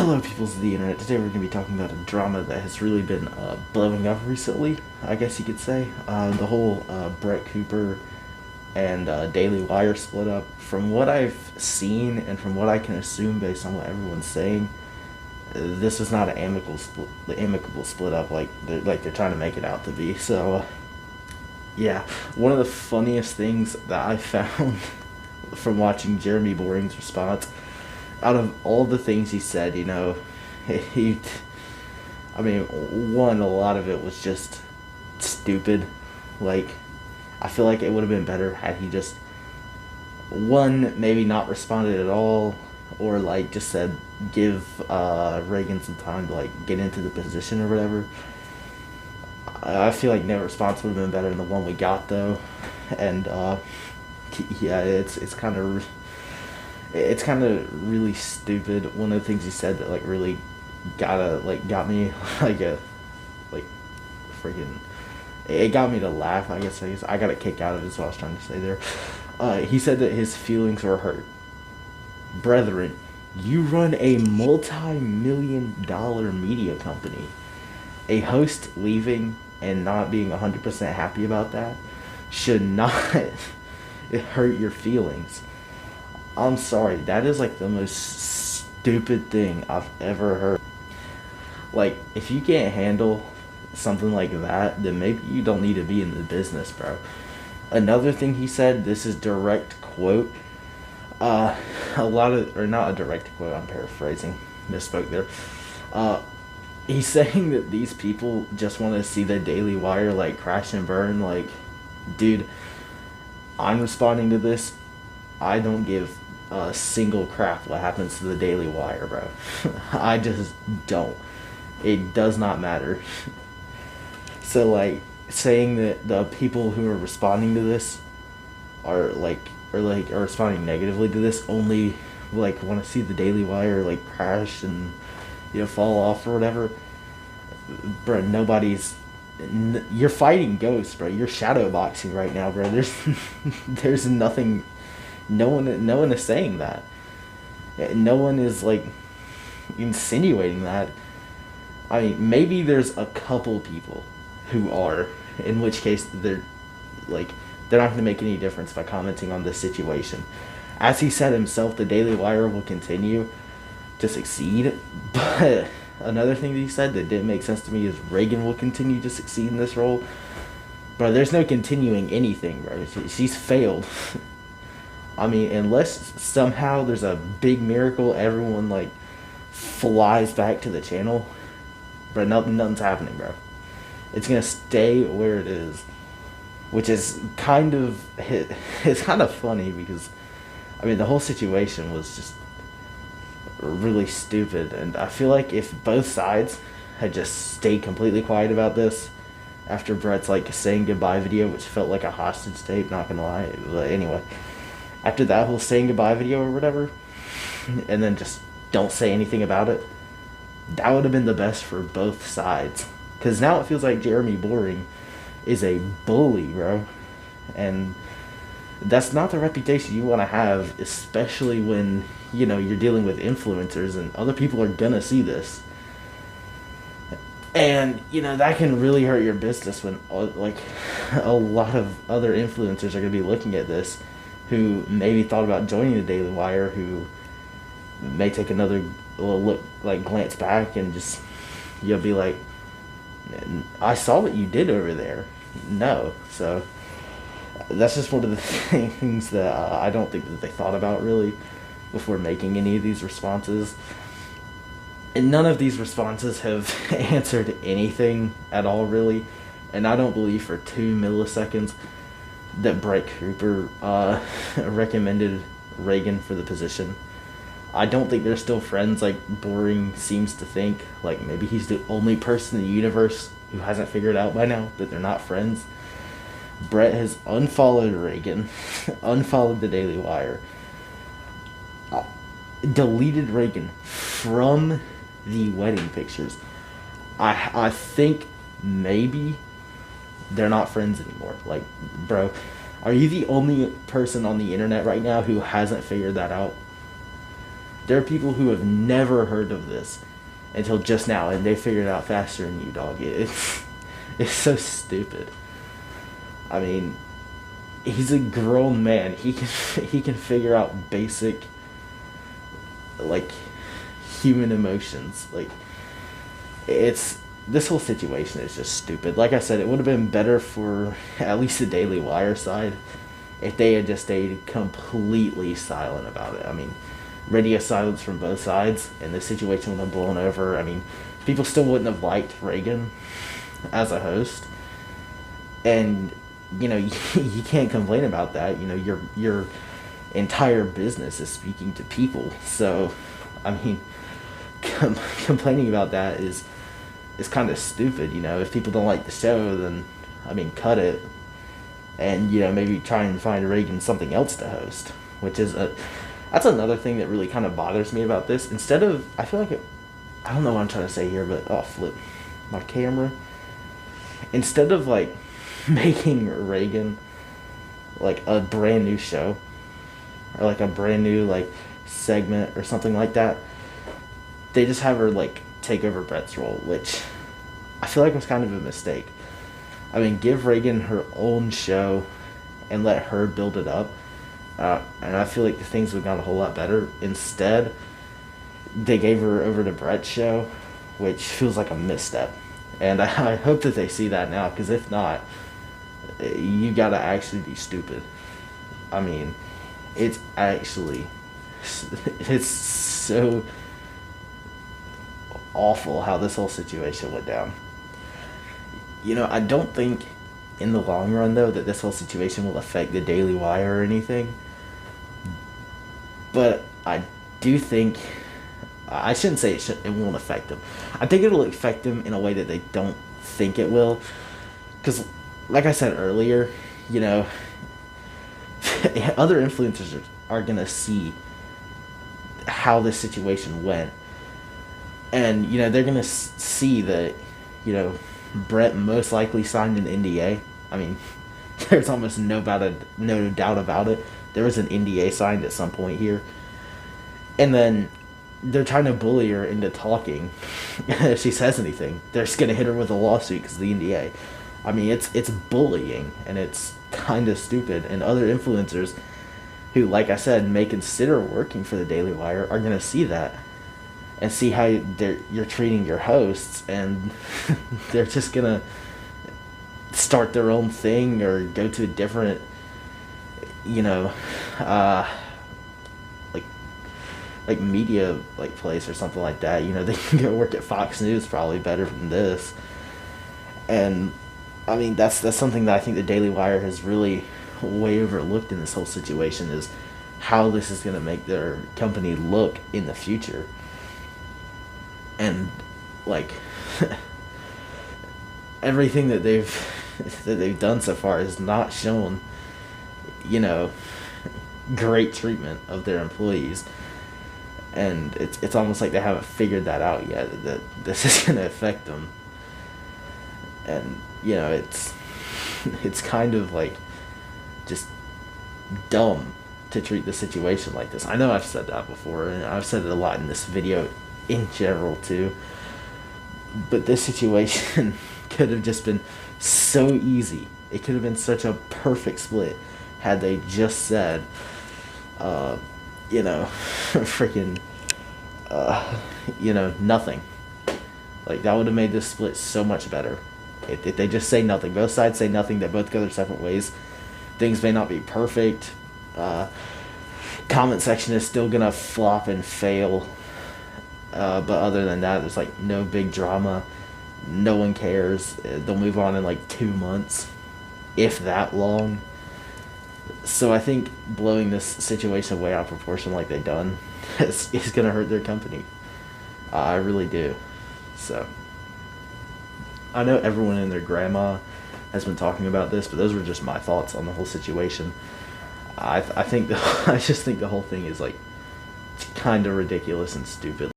Hello, peoples of the internet. Today we're going to be talking about a drama that has really been blowing up recently, I guess you could say. The whole Brett Cooper and Daily Wire split up. From what I've seen and from what I can assume based on what everyone's saying, this is not an amicable split up like they're trying to make it out to be. So, yeah, one of the funniest things that I found from watching Jeremy Boring's response, out of all the things he said, he, I mean, one, a lot of it was just stupid. Like, I feel like it would have been better had he just, one, maybe not responded at all, or like just said, give Reagan some time to like get into the position or whatever. I feel like no response would have been better than the one we got though, and yeah, it's kind of really stupid. One of the things he said that like really got me like a like freaking it got me to laugh. I guess I got a kick out of it. Is what I was trying to say there. He said that his feelings were hurt. Brethren, you run a multi-million-dollar media company. A host leaving and not being 100% happy about that should not hurt your feelings. I'm sorry, that is like the most stupid thing I've ever heard. Like, if you can't handle something like that, then maybe you don't need to be in the business, bro. Another thing he said, this is direct quote. Not a direct quote, I'm paraphrasing. Misspoke there. He's saying that these people just want to see the Daily Wire like crash and burn. Like, dude, I'm responding to this. I don't give a single crap what happens to the Daily Wire, bro. I just don't. It does not matter. So, like, saying that the people who are responding to this are responding negatively to this only like want to see the Daily Wire like crash and fall off or whatever, bro. You're fighting ghosts, bro. You're shadow boxing right now, bro. There's nothing. No one is saying that. No one is like insinuating that. I mean, maybe there's a couple people who are, in which case they're not going to make any difference by commenting on this situation. As he said himself, the Daily Wire will continue to succeed, but another thing that he said that didn't make sense to me is Reagan will continue to succeed in this role. Bro, there's no continuing anything, bro. She's failed. I mean, unless somehow there's a big miracle, everyone like flies back to the channel, bro, nothing's happening, bro. It's gonna stay where it is, which is it's kind of funny because, I mean, the whole situation was just really stupid, and I feel like if both sides had just stayed completely quiet about this after Brett's like saying goodbye video, which felt like a hostage tape, not gonna lie, but anyway, after that whole saying goodbye video or whatever, and then just don't say anything about it, that would have been the best for both sides. Because now it feels like Jeremy Boring is a bully, bro. And that's not the reputation you want to have, especially when, you're dealing with influencers and other people are gonna see this. And, that can really hurt your business when, like, a lot of other influencers are gonna be looking at this who maybe thought about joining the Daily Wire, who may take another look, like, glance back and just, be like, I saw what you did over there. No. So that's just one of the things that I don't think that they thought about really before making any of these responses. And none of these responses have answered anything at all really. And I don't believe for 2 milliseconds that Brett Cooper recommended Reagan for the position. I don't think they're still friends like Boring seems to think. Like, maybe he's the only person in the universe who hasn't figured out by now that they're not friends. Brett has unfollowed Reagan, unfollowed the Daily Wire, deleted Reagan from the wedding pictures. I think maybe they're not friends anymore. Like, bro, are you the only person on the internet right now who hasn't figured that out? There are people who have never heard of this until just now, and they figured it out faster than you, dog. It's so stupid. I mean, he's a grown man. He can figure out basic, like, human emotions. Like, it's this whole situation is just stupid. Like I said, it would have been better for at least the Daily Wire side if they had just stayed completely silent about it. I mean, radio silence from both sides, and the situation would have blown over. I mean, people still wouldn't have liked Reagan as a host, and you know, you can't complain about that. You know, your entire business is speaking to people, so I mean, complaining about that is kind of stupid. You know, if people don't like the show, then I mean, cut it, and you know, maybe try and find Reagan something else to host, which is that's another thing that really kind of bothers me about this. Instead of, I feel like I don't know what I'm trying to say here, but flip my camera. Instead of like making Reagan like a brand new show or like a brand new like segment or something like that, they just have her like take over Brett's role, which I feel like was kind of a mistake. I mean, give Reagan her own show and let her build it up, and I feel like the things would have gone a whole lot better. Instead, they gave her over to Brett's show, which feels like a misstep, and I hope that they see that now, because if not, you gotta actually be stupid. I mean, it's so awful how this whole situation went down. You know, I don't think in the long run, though, that this whole situation will affect the Daily Wire or anything. But I do think, I shouldn't say it won't affect them. I think it'll affect them in a way that they don't think it will. Because, like I said earlier, you know, other influencers are going to see how this situation went. And, you know, they're going to see that, you know, Brett most likely signed an NDA. I mean, there's almost no doubt about it. There was an NDA signed at some point here. And then they're trying to bully her into talking. If she says anything, they're just going to hit her with a lawsuit because of the NDA. I mean, it's bullying, and it's kind of stupid. And other influencers who, like I said, may consider working for the Daily Wire are going to see that and see how you're treating your hosts, and they're just gonna start their own thing or go to a different, you know, like media like place or something like that. You know, they can go work at Fox News probably better than this. And I mean, that's something that I think the Daily Wire has really way overlooked in this whole situation, is how this is gonna make their company look in the future. And like everything that they've done so far has not shown, you know, great treatment of their employees, and it's almost like they haven't figured that out yet, that this is going to affect them. And you know, it's kind of like just dumb to treat the situation like this. I know I've said that before, and I've said it a lot in this video in general too, but this situation could have just been so easy. It could have been such a perfect split had they just said, you know, freaking, you know, nothing. Like, that would have made this split so much better. If they just say nothing, both sides say nothing, they both go their separate ways. Things may not be perfect. Comment section is still gonna flop and fail. But other than that, there's like no big drama. No one cares. They'll move on in like 2 months, if that long. So I think blowing this situation way out of proportion like they've done is going to hurt their company. I really do. So I know everyone and their grandma has been talking about this, but those were just my thoughts on the whole situation. I think I just think the whole thing is like kind of ridiculous and stupid.